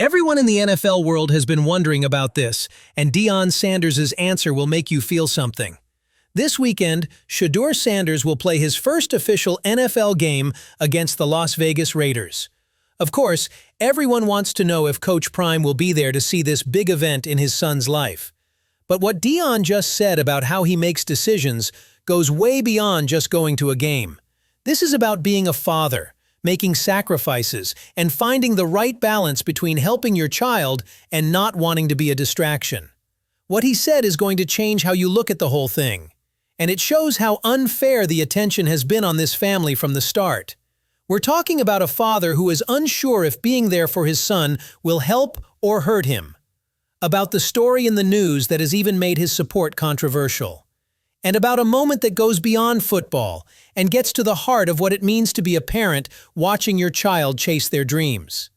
Everyone in the NFL world has been wondering about this, and Deion Sanders' answer will make you feel something. This weekend, Shedeurs Sanders will play his first official NFL game against the Las Vegas Raiders. Of course, everyone wants to know if Coach Prime will be there to see this big event in his son's life. But what Deion just said about how he makes decisions goes way beyond just going to a game. This is about being a father, making sacrifices, and finding the right balance between helping your child and not wanting to be a distraction. What he said is going to change how you look at the whole thing. And it shows how unfair the attention has been on this family from the start. We're talking about a father who is unsure if being there for his son will help or hurt him. About the story in the news that has even made his support controversial. And about a moment that goes beyond football and gets to the heart of what it means to be a parent watching your child chase their dreams.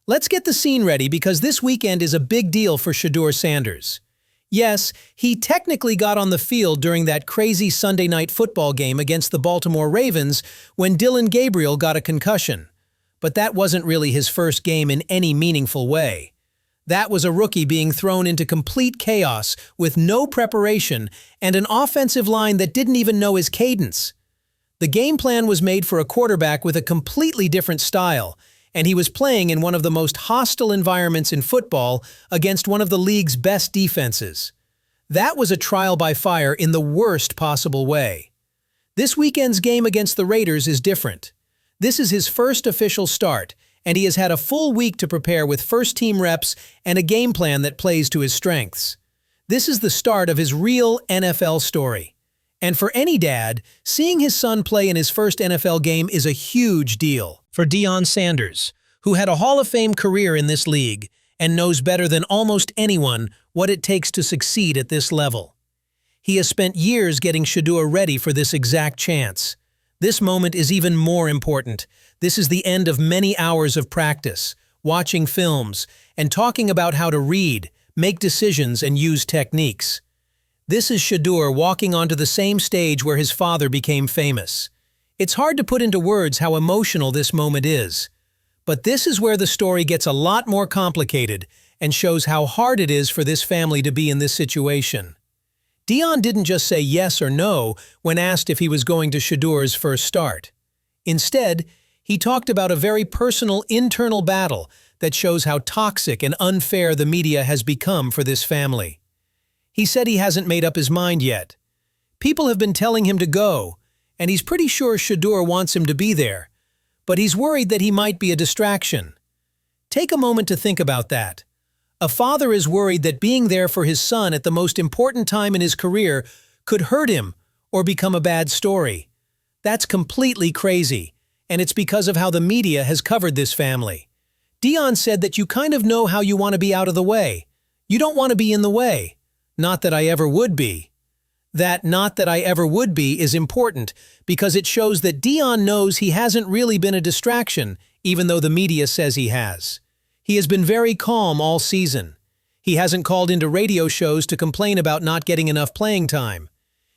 Let's get the scene ready because this weekend is a big deal for Shedeurs Sanders. Yes, he technically got on the field during that crazy Sunday night football game against the Baltimore Ravens when Dillon Gabriel got a concussion. But that wasn't really his first game in any meaningful way. That was a rookie being thrown into complete chaos with no preparation and an offensive line that didn't even know his cadence. The game plan was made for a quarterback with a completely different style, and he was playing in one of the most hostile environments in football against one of the league's best defenses. That was a trial by fire in the worst possible way. This weekend's game against the Raiders is different. This is his first official start, and he has had a full week to prepare with first-team reps and a game plan that plays to his strengths. This is the start of his real NFL story. And for any dad, seeing his son play in his first NFL game is a huge deal. For Deion Sanders, who had a Hall of Fame career in this league and knows better than almost anyone what it takes to succeed at this level. He has spent years getting Shadour ready for this exact chance. This moment is even more important. This is the end of many hours of practice, watching films, and talking about how to read, make decisions, and use techniques. This is Shadour walking onto the same stage where his father became famous. It's hard to put into words how emotional this moment is. But this is where the story gets a lot more complicated and shows how hard it is for this family to be in this situation. Deion didn't just say yes or no when asked if he was going to Shedeurs' first start. Instead, he talked about a very personal internal battle that shows how toxic and unfair the media has become for this family. He said he hasn't made up his mind yet. People have been telling him to go, and he's pretty sure Shadour wants him to be there, but he's worried that he might be a distraction. Take a moment to think about that. A father is worried that being there for his son at the most important time in his career could hurt him or become a bad story. That's completely crazy, and it's because of how the media has covered this family. Deion said that you kind of know how you want to be out of the way. You don't want to be in the way. Not that I ever would be. That "not that I ever would be" is important because it shows that Deion knows he hasn't really been a distraction, even though the media says he has. He has been very calm all season. He hasn't called into radio shows to complain about not getting enough playing time.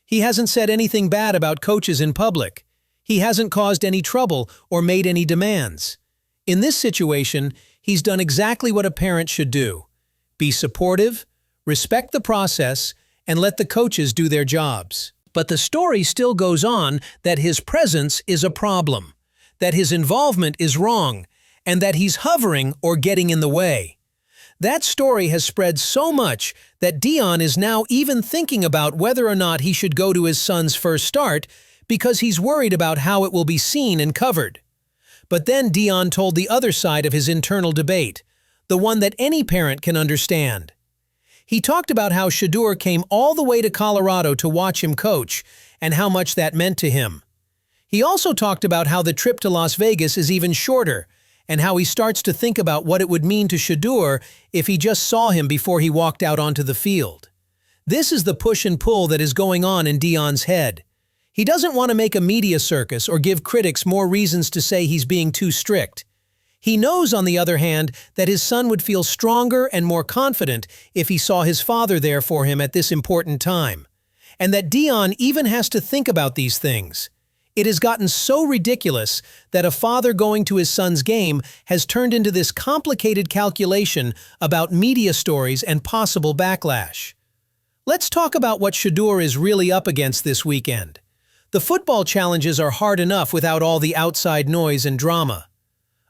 He hasn't said anything bad about coaches in public. He hasn't caused any trouble or made any demands. In this situation, he's done exactly what a parent should do. Be supportive, respect the process, and let the coaches do their jobs. But the story still goes on that his presence is a problem, that his involvement is wrong, and that he's hovering or getting in the way. That story has spread so much that Deion is now even thinking about whether or not he should go to his son's first start because he's worried about how it will be seen and covered. But then Deion told the other side of his internal debate, the one that any parent can understand. He talked about how Shadour came all the way to Colorado to watch him coach and how much that meant to him. He also talked about how the trip to Las Vegas is even shorter and how he starts to think about what it would mean to Shadour if he just saw him before he walked out onto the field. This is the push and pull that is going on in Deion's head. He doesn't want to make a media circus or give critics more reasons to say he's being too strict. He knows, on the other hand, that his son would feel stronger and more confident if he saw his father there for him at this important time, and that Deion even has to think about these things. It has gotten so ridiculous that a father going to his son's game has turned into this complicated calculation about media stories and possible backlash. Let's talk about what Shadour is really up against this weekend. The football challenges are hard enough without all the outside noise and drama.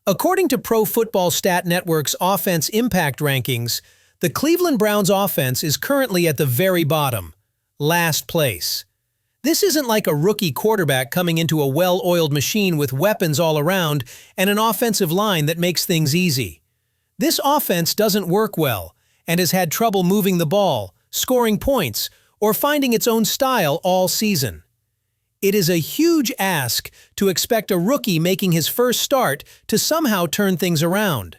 According to Pro Football Stat Network's offense impact rankings, the Cleveland Browns offense is currently at the very bottom, last place. This isn't like a rookie quarterback coming into a well-oiled machine with weapons all around and an offensive line that makes things easy. This offense doesn't work well and has had trouble moving the ball, scoring points, or finding its own style all season. It is a huge ask to expect a rookie making his first start to somehow turn things around.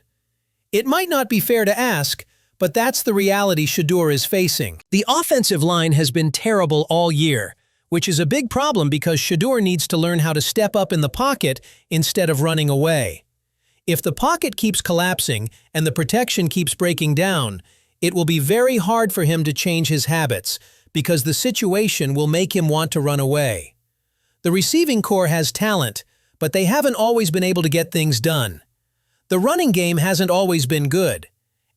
It might not be fair to ask, but that's the reality Shadour is facing. The offensive line has been terrible all year, which is a big problem because Shadour needs to learn how to step up in the pocket instead of running away. If the pocket keeps collapsing and the protection keeps breaking down, it will be very hard for him to change his habits because the situation will make him want to run away. The receiving corps has talent, but they haven't always been able to get things done. The running game hasn't always been good.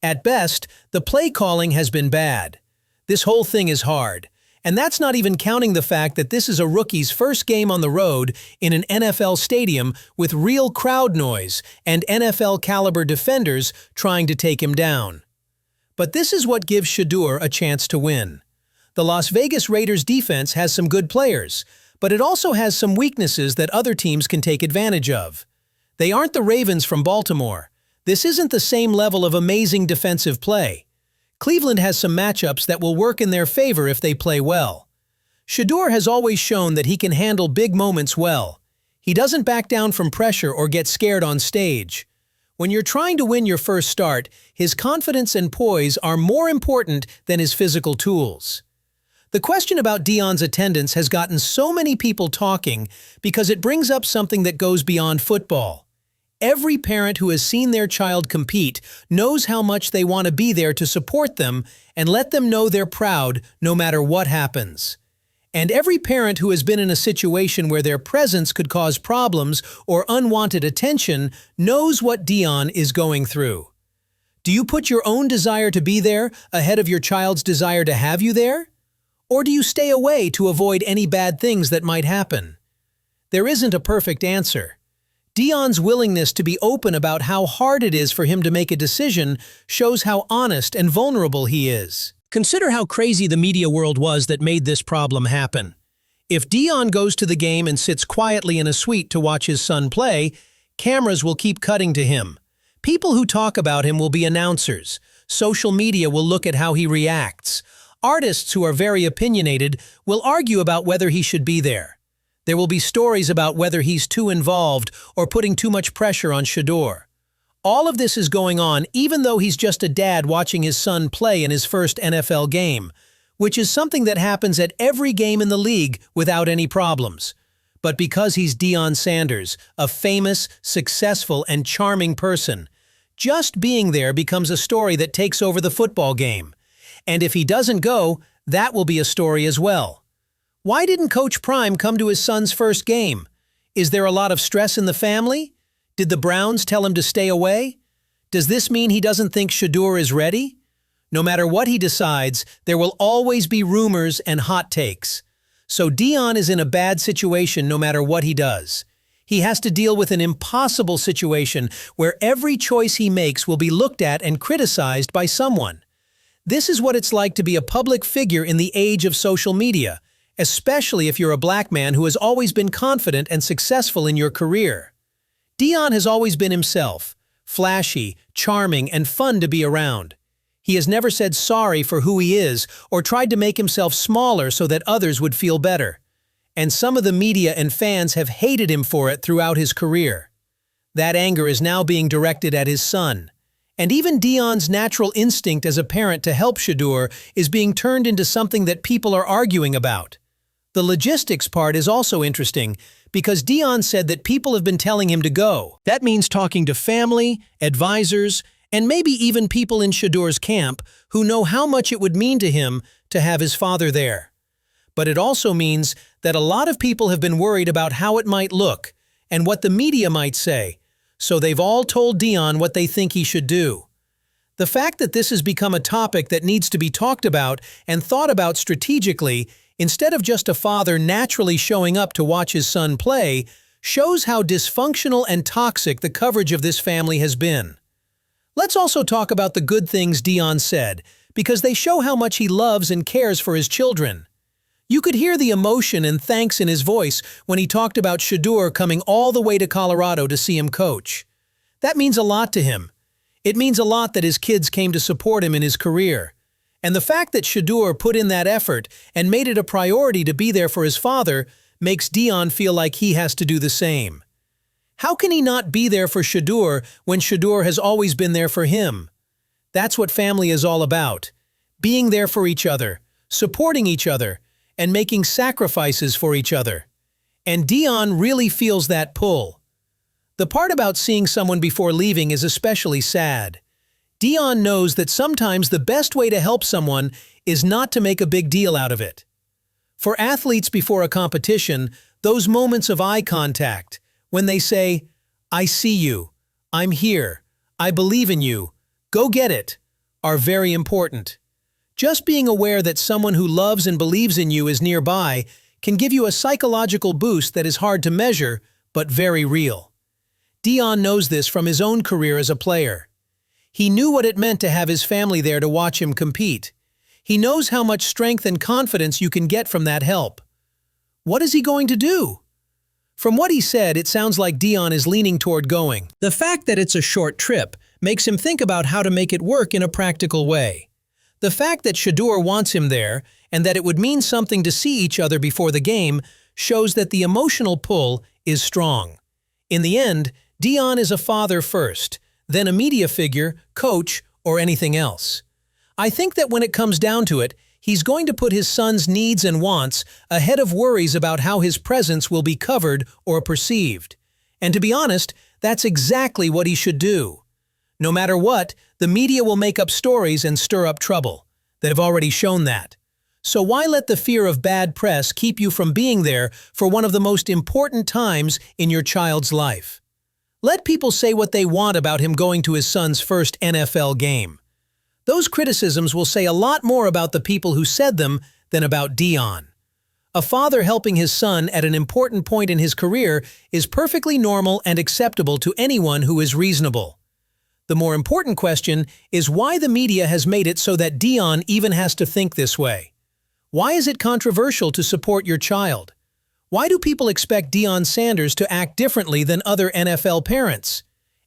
At best, the play calling has been bad. This whole thing is hard, and that's not even counting the fact that this is a rookie's first game on the road in an NFL stadium with real crowd noise and NFL-caliber defenders trying to take him down. But this is what gives Shadour a chance to win. The Las Vegas Raiders defense has some good players, but it also has some weaknesses that other teams can take advantage of. They aren't the Ravens from Baltimore. This isn't the same level of amazing defensive play. Cleveland has some matchups that will work in their favor if they play well. Shadour has always shown that he can handle big moments well. He doesn't back down from pressure or get scared on stage. When you're trying to win your first start, his confidence and poise are more important than his physical tools. The question about Deion's attendance has gotten so many people talking because it brings up something that goes beyond football. Every parent who has seen their child compete knows how much they want to be there to support them and let them know they're proud no matter what happens. And every parent who has been in a situation where their presence could cause problems or unwanted attention knows what Deion is going through. Do you put your own desire to be there ahead of your child's desire to have you there? Or do you stay away to avoid any bad things that might happen? There isn't a perfect answer. Deion's willingness to be open about how hard it is for him to make a decision shows how honest and vulnerable he is. Consider how crazy the media world was that made this problem happen. If Deion goes to the game and sits quietly in a suite to watch his son play, cameras will keep cutting to him. People who talk about him will be announcers. Social media will look at how he reacts. Artists who are very opinionated will argue about whether he should be there. There will be stories about whether he's too involved or putting too much pressure on Shadour. All of this is going on even though he's just a dad watching his son play in his first NFL game, which is something that happens at every game in the league without any problems. But because he's Deion Sanders, a famous, successful, and charming person, just being there becomes a story that takes over the football game. And if he doesn't go, that will be a story as well. Why didn't Coach Prime come to his son's first game? Is there a lot of stress in the family? Did the Browns tell him to stay away? Does this mean he doesn't think Shadour is ready? No matter what he decides, there will always be rumors and hot takes. So Deion is in a bad situation no matter what he does. He has to deal with an impossible situation where every choice he makes will be looked at and criticized by someone. This is what it's like to be a public figure in the age of social media, especially if you're a black man who has always been confident and successful in your career. Deion has always been himself, flashy, charming, and fun to be around. He has never said sorry for who he is or tried to make himself smaller so that others would feel better. And some of the media and fans have hated him for it throughout his career. That anger is now being directed at his son. And even Deion's natural instinct as a parent to help Shadour is being turned into something that people are arguing about. The logistics part is also interesting because Deion said that people have been telling him to go. That means talking to family, advisors, and maybe even people in Shadour's camp who know how much it would mean to him to have his father there. but it also means that a lot of people have been worried about how it might look and what the media might say, so they've all told Dion what they think he should do. The fact that this has become a topic that needs to be talked about and thought about strategically, instead of just a father naturally showing up to watch his son play, shows how dysfunctional and toxic the coverage of this family has been. Let's also talk about the good things Dion said, because they show how much he loves and cares for his children. You could hear the emotion and thanks in his voice when he talked about Shadour coming all the way to Colorado to see him coach. That means a lot to him. It means a lot that his kids came to support him in his career. And the fact that Shadour put in that effort and made it a priority to be there for his father makes Dion feel like he has to do the same. How can he not be there for Shadour when Shadour has always been there for him? That's what family is all about. Being there for each other, supporting each other, and making sacrifices for each other. And Dion really feels that pull. The part about seeing someone before leaving is especially sad. Dion knows that sometimes the best way to help someone is not to make a big deal out of it. For athletes before a competition, those moments of eye contact, when they say, "I see you, I'm here, I believe in you, go get it," are very important. Just being aware that someone who loves and believes in you is nearby can give you a psychological boost that is hard to measure, but very real. Dion knows this from his own career as a player. He knew what it meant to have his family there to watch him compete. He knows how much strength and confidence you can get from that help. What is he going to do? From what he said, it sounds like Dion is leaning toward going. The fact that it's a short trip makes him think about how to make it work in a practical way. The fact that Shadour wants him there and that it would mean something to see each other before the game shows that the emotional pull is strong. In the end, Dion is a father first, then a media figure, coach, or anything else. I think that when it comes down to it, he's going to put his son's needs and wants ahead of worries about how his presence will be covered or perceived. And to be honest, that's exactly what he should do. No matter what, the media will make up stories and stir up trouble. They have already shown that. So why let the fear of bad press keep you from being there for one of the most important times in your child's life? Let people say what they want about him going to his son's first NFL game. Those criticisms will say a lot more about the people who said them than about Dion. A father helping his son at an important point in his career is perfectly normal and acceptable to anyone who is reasonable. The more important question is why the media has made it so that Dion even has to think this way. Why is it controversial to support your child? Why do people expect Deion Sanders to act differently than other NFL parents?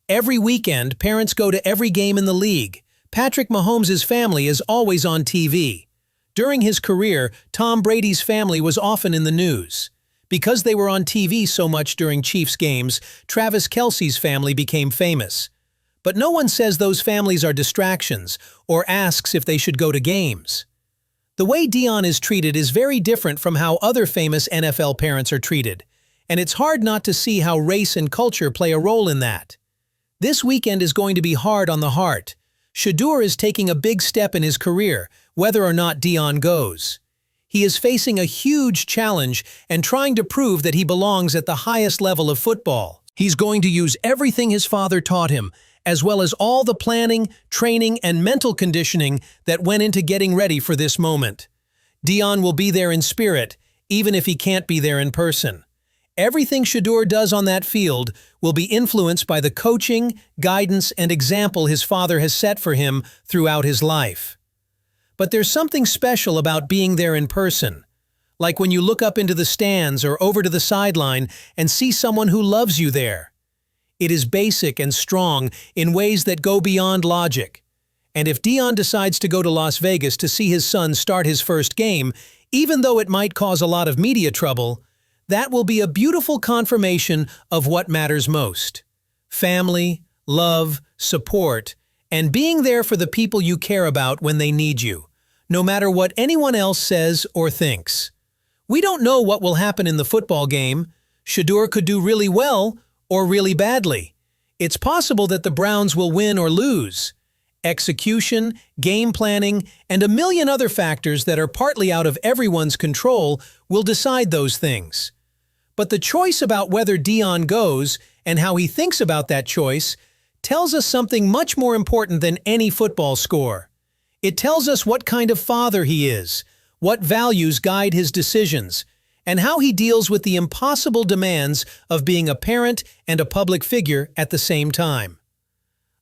Every weekend, parents go to every game in the league. Patrick Mahomes' family is always on TV. During his career, Tom Brady's family was often in the news. Because they were on TV so much during Chiefs games, Travis Kelce's family became famous. But no one says those families are distractions or asks if they should go to games. The way Dion is treated is very different from how other famous NFL parents are treated, and it's hard not to see how race and culture play a role in that. This weekend is going to be hard on the heart. Shadour is taking a big step in his career, whether or not Dion goes. He is facing a huge challenge and trying to prove that he belongs at the highest level of football. He's going to use everything his father taught him, as well as all the planning, training, and mental conditioning that went into getting ready for this moment. Dion will be there in spirit, even if he can't be there in person. Everything Shadour does on that field will be influenced by the coaching, guidance, and example his father has set for him throughout his life. But there's something special about being there in person. Like when you look up into the stands or over to the sideline and see someone who loves you there. It is basic and strong in ways that go beyond logic. And if Dion decides to go to Las Vegas to see his son start his first game, even though it might cause a lot of media trouble, that will be a beautiful confirmation of what matters most. Family, love, support, and being there for the people you care about when they need you, no matter what anyone else says or thinks. We don't know what will happen in the football game. Shadour could do really well, or really badly. It's possible that the Browns will win or lose. execution, game planning, and a million other factors that are partly out of everyone's control will decide those things. But the choice about whether Dion goes and how he thinks about that choice tells us something much more important than any football score. It tells us what kind of father he is, what values guide his decisions, and how he deals with the impossible demands of being a parent and a public figure at the same time.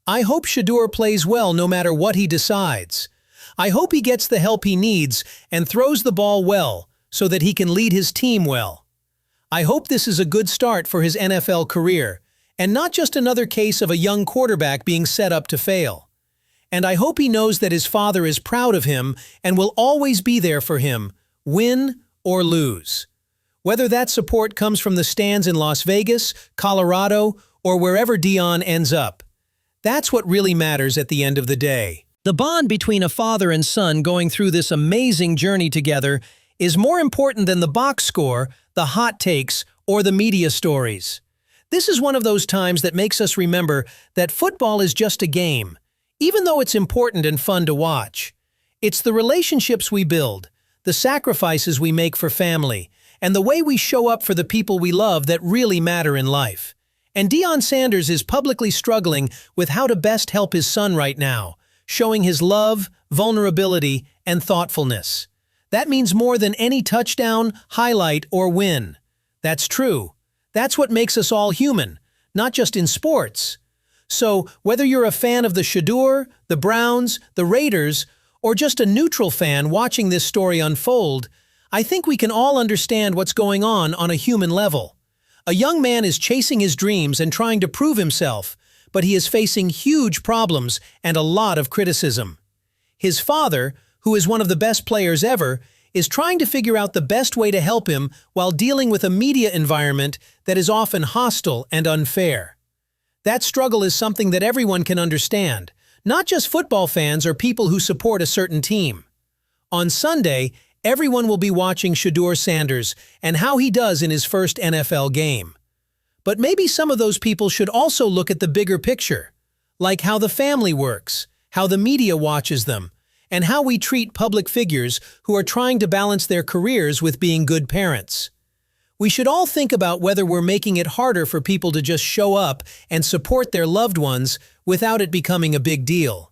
I hope Shadour plays well no matter what he decides. I hope he gets the help he needs and throws the ball well so that he can lead his team well. I hope this is a good start for his NFL career, and not just another case of a young quarterback being set up to fail. And I hope he knows that his father is proud of him and will always be there for him, win or lose. Whether that support comes from the stands in Las Vegas, Colorado, or wherever Dion ends up. That's what really matters at the end of the day. The bond between a father and son going through this amazing journey together is more important than the box score, the hot takes, or the media stories. This is one of those times that makes us remember that football is just a game, even though it's important and fun to watch. It's the relationships we build, the sacrifices we make for family, and the way we show up for the people we love that really matter in life. And Deion Sanders is publicly struggling with how to best help his son right now, showing his love, vulnerability, and thoughtfulness. That means more than any touchdown, highlight, or win. That's true. That's what makes us all human, not just in sports. So, whether you're a fan of the Shadour, the Browns, the Raiders, or just a neutral fan watching this story unfold, I think we can all understand what's going on a human level. A young man is chasing his dreams and trying to prove himself, but he is facing huge problems and a lot of criticism. His father, who is one of the best players ever, is trying to figure out the best way to help him while dealing with a media environment that is often hostile and unfair. That struggle is something that everyone can understand, not just football fans or people who support a certain team. On Sunday, everyone will be watching Shedeurs Sanders and how he does in his first NFL game. But maybe some of those people should also look at the bigger picture, like how the family works, how the media watches them, and how we treat public figures who are trying to balance their careers with being good parents. We should all think about whether we're making it harder for people to just show up and support their loved ones without it becoming a big deal.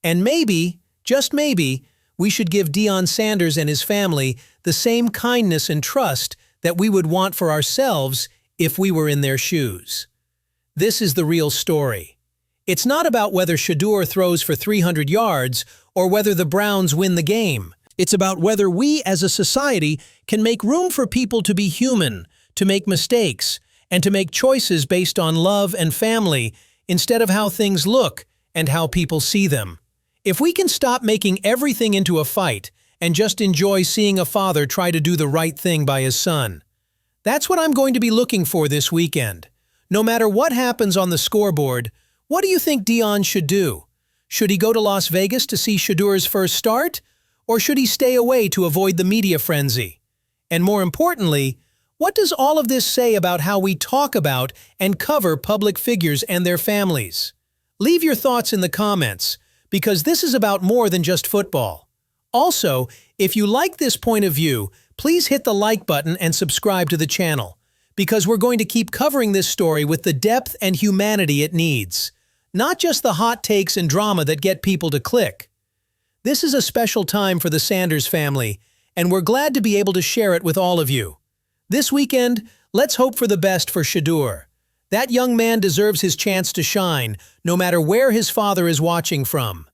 And maybe, just maybe, we should give Deion Sanders and his family the same kindness and trust that we would want for ourselves if we were in their shoes. This is the real story. It's not about whether Shadour throws for 300 yards or whether the Browns win the game. It's about whether we as a society can make room for people to be human, to make mistakes, and to make choices based on love and family instead of how things look and how people see them. If we can stop making everything into a fight and just enjoy seeing a father try to do the right thing by his son, that's what I'm going to be looking for this weekend. No matter what happens on the scoreboard, what do you think Dion should do? Should he go to Las Vegas to see Shadour's first start? Or should he stay away to avoid the media frenzy? And more importantly, what does all of this say about how we talk about and cover public figures and their families? Leave your thoughts in the comments, because this is about more than just football. Also, if you like this point of view, please hit the like button and subscribe to the channel, because we're going to keep covering this story with the depth and humanity it needs, not just the hot takes and drama that get people to click. This is a special time for the Sanders family, and we're glad to be able to share it with all of you. This weekend, let's hope for the best for Shadour. That young man deserves his chance to shine, no matter where his father is watching from.